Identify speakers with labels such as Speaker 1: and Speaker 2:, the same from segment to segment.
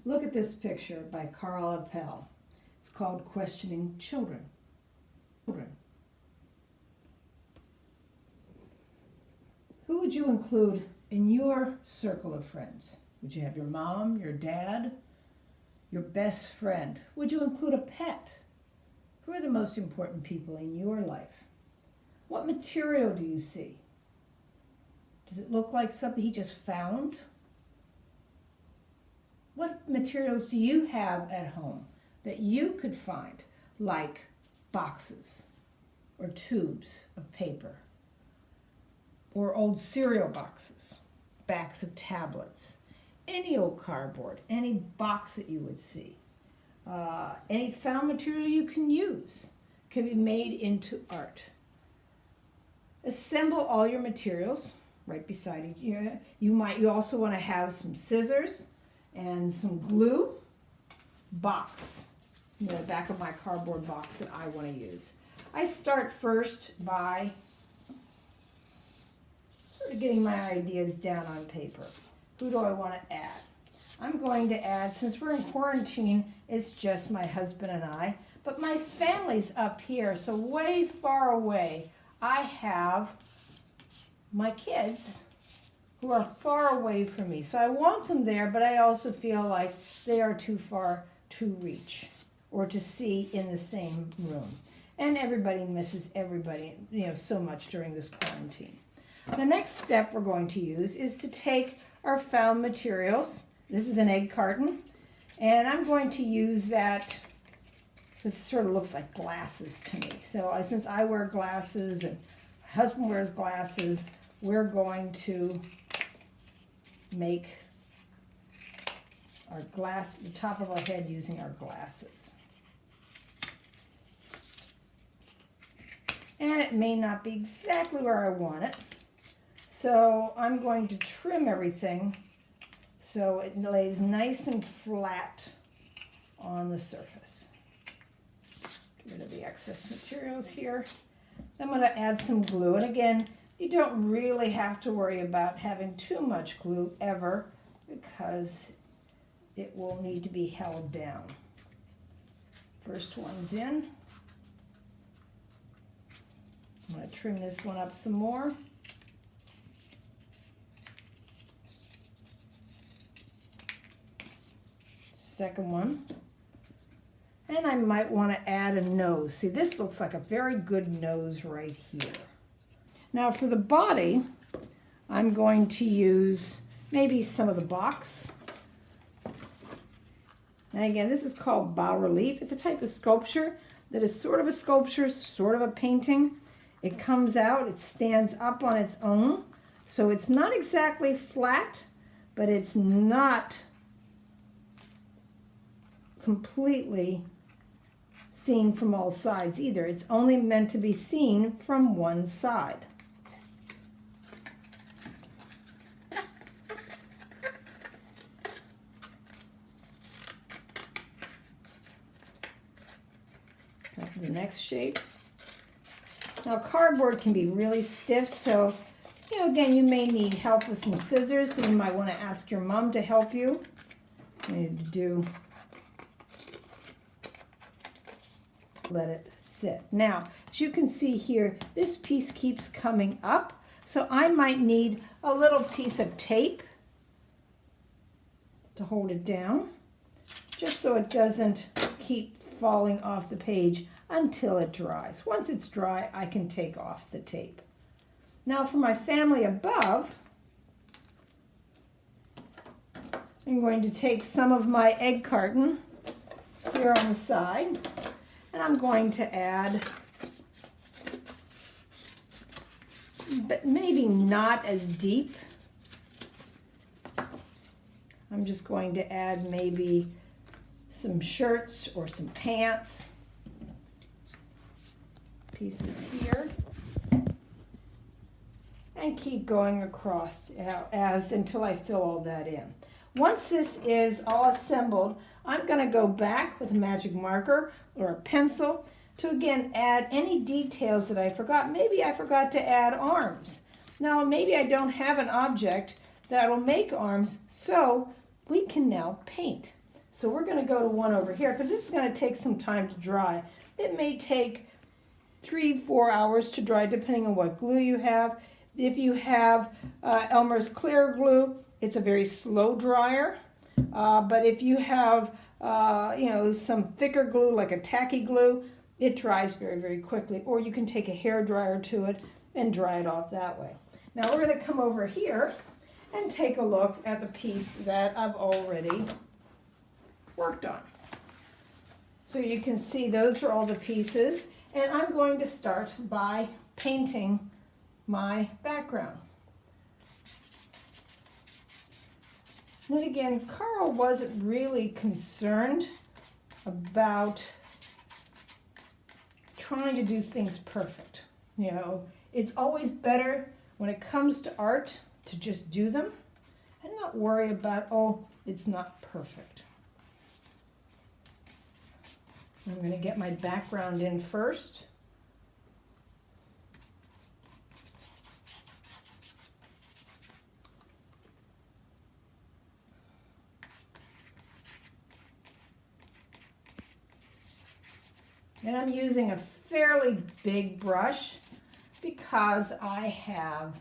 Speaker 1: Look at this picture by Propel. It's called Questioning Children. Who would you include in your circle of friends? Would you have your mom, your dad, your best friend? Would you include a pet? Who are the most important people in your life? What material do you see? Does it look like something he just found? What materials do you have at home that you could find, like boxes or tubes of paper or old cereal boxes, backs of tablets, any old cardboard, any box that you would see, any found material you can use can be made into art. Assemble all your materials right beside you. You also want to have some scissors and some glue, box, the back of my cardboard box that I want to use. I start first by sort of getting my ideas down on paper. Who do I want to add? I'm going to add, since we're in quarantine, it's just my husband and I, but my family's up here, so way far away, I have my kids who are far away from me. So I want them there, but I also feel like they are too far to reach or to see in the same room. And everybody misses everybody, so much during this quarantine. The next step we're going to use is to take our found materials. This is an egg carton, and I'm going to use that. This sort of looks like glasses to me. So since I wear glasses and my husband wears glasses, we're going to make our the top of our head using our glasses. And it may not be exactly where I want it. So I'm going to trim everything so it lays nice and flat on the surface. Get rid of the excess materials here. I'm going to add some glue. And again, you don't really have to worry about having too much glue ever because it will need to be held down. First one's in. I'm going to trim this one up some more. Second one. And I might want to add a nose. See, this looks like a very good nose right here. Now for the body, I'm going to use maybe some of the box. And again, this is called bas-relief. It's a type of sculpture that is sort of a sculpture, sort of a painting. It comes out, it stands up on its own. So it's not exactly flat, but it's not completely seen from all sides either. It's only meant to be seen from one side. The next shape. Now cardboard can be really stiff, so again, you may need help with some scissors, so you might want to ask your mom to help you. You need to do, let it sit. Now, as you can see here, this piece keeps coming up, so I might need a little piece of tape to hold it down, just so it doesn't keep falling off the page until it dries. Once it's dry, I can take off the tape. Now for my family above, I'm going to take some of my egg carton here on the side, and I'm going to add, but maybe not as deep. I'm just going to add maybe some shirts or some pants pieces here, and keep going across until I fill all that in. Once this is all assembled, I'm going to go back with a magic marker or a pencil to again add any details that I forgot. Maybe I forgot to add arms. Now maybe I don't have an object that will make arms, so we can now paint. So we're going to go to one over here because this is going to take some time to dry. It may take 3-4 hours to dry depending on what glue you have. If you have Elmer's clear glue, it's a very slow dryer. But if you have some thicker glue like a tacky glue, it dries very, very quickly. Or you can take a hair dryer to it and dry it off that way. Now we're going to come over here and take a look at the piece that I've already worked on. So you can see those are all the pieces, and I'm going to start by painting my background. And again, Carl wasn't really concerned about trying to do things perfect. It's always better when it comes to art to just do them and not worry about, oh, it's not perfect. I'm going to get my background in first. And I'm using a fairly big brush because I have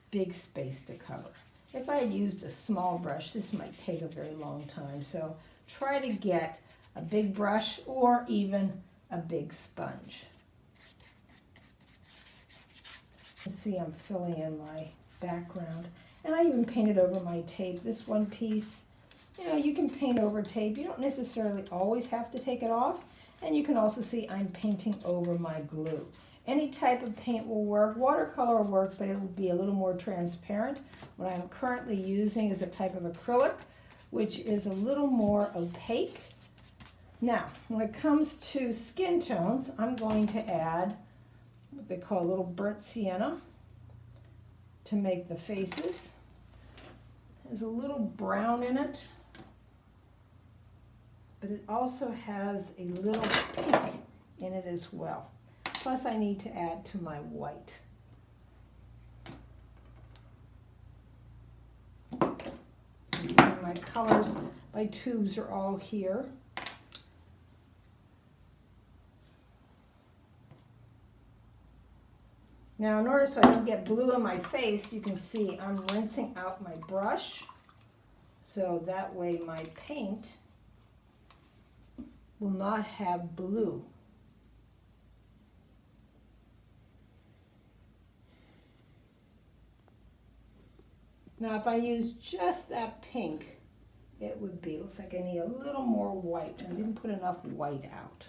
Speaker 1: big space to cover. If I had used a small brush, this might take a very long time. So try to get a big brush or even a big sponge. You see I'm filling in my background. And I even painted over my tape. This one piece, you can paint over tape. You don't necessarily always have to take it off. And you can also see I'm painting over my glue. Any type of paint will work. Watercolor will work, but it will be a little more transparent. What I'm currently using is a type of acrylic, which is a little more opaque. Now, when it comes to skin tones, I'm going to add what they call a little burnt sienna to make the faces. There's a little brown in it, but it also has a little pink in it as well. Plus I need to add to my white. You see my colors, my tubes are all here. Now in order so I don't get blue on my face, you can see I'm rinsing out my brush so that way my paint will not have blue. Now if I use just that pink, it would be, looks like I need a little more white. I didn't put enough white out.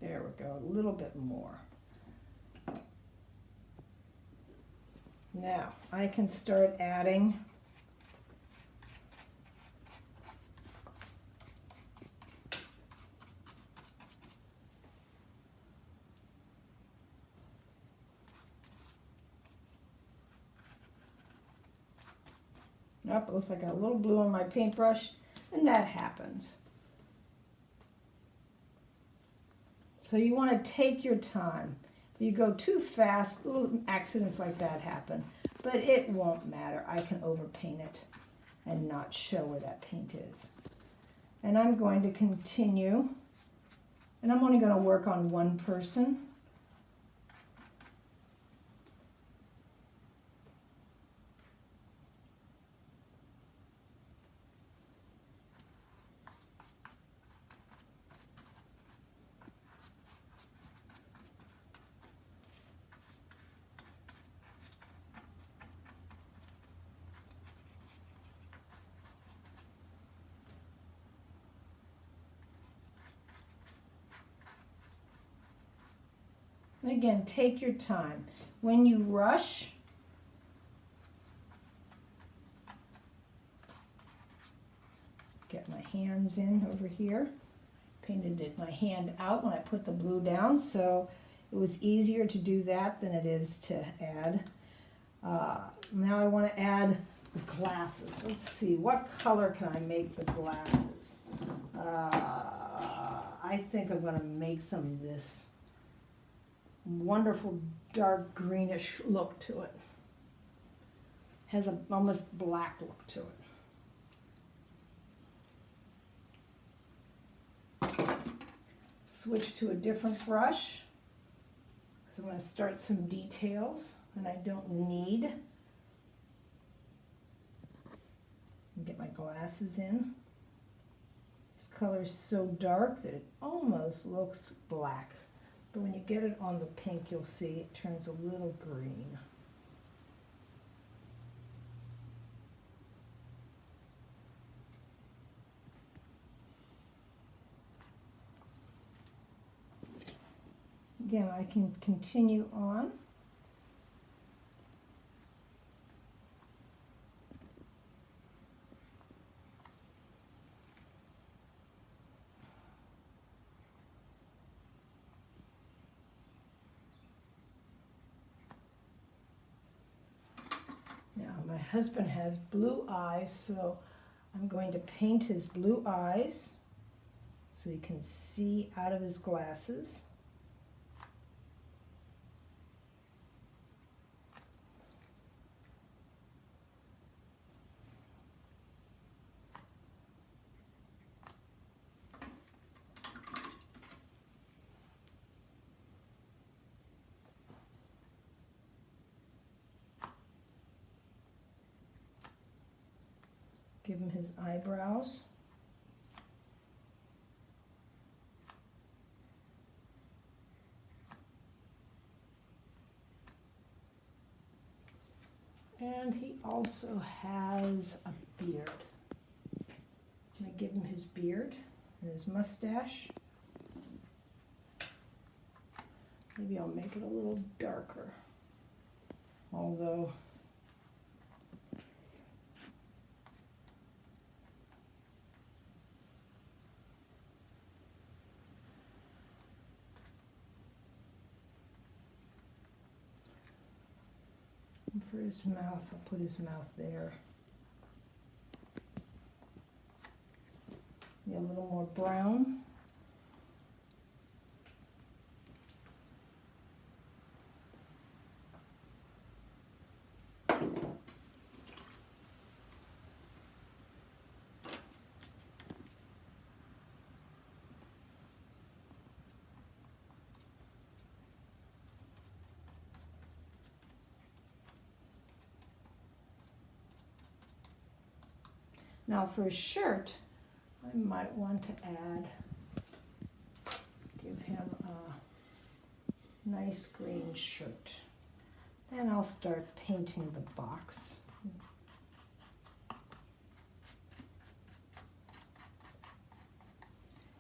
Speaker 1: There we go, a little bit more. Now I can start adding Yep, it looks like I got a little blue on my paintbrush, and that happens. So you want to take your time. If you go too fast, little accidents like that happen, but it won't matter. I can overpaint it and not show where that paint is. And I'm going to continue, and I'm only going to work on one person. Again, take your time. When you rush, get my hands in over here. Painted it my hand out when I put the blue down, so it was easier to do that than it is to add. Now I want to add the glasses. Let's see, what color can I make the glasses? I think I'm going to make some of this wonderful dark greenish look to it. Has a almost black look to it. Switch to a different brush because I'm going to start some details and I don't need. Get my glasses in. This color is so dark that it almost looks black, but when you get it on the pink, you'll see it turns a little green. Again, I can continue on. Now, my husband has blue eyes, so I'm going to paint his blue eyes so he can see out of his glasses. Give him his eyebrows. And he also has a beard. I'm going to give him his beard and his mustache. Maybe I'll make it a little darker. Although for his mouth, I'll put his mouth there. Yeah, a little more brown. Now for his shirt, I might want to give him a nice green shirt. Then I'll start painting the box.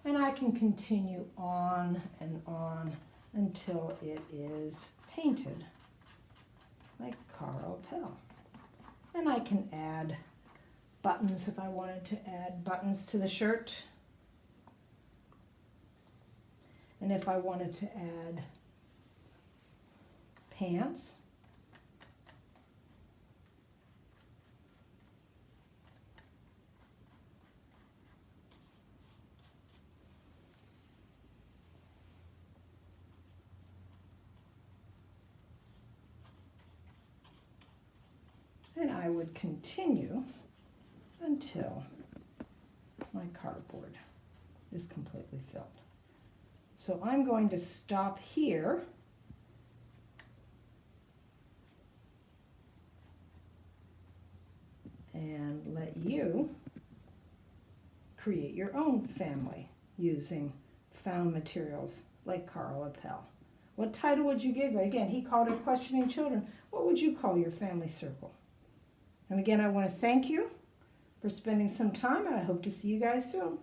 Speaker 1: And I can continue on and on until it is painted, like Propel. And I can add buttons if I wanted to add buttons to the shirt. And if I wanted to add pants. And I would continue until my cardboard is completely filled. So I'm going to stop here and let you create your own family using found materials like Propel. What title would you give it? Again, he called it Questioning Children. What would you call your family circle? And again, I want to thank you for spending some time, and I hope to see you guys soon.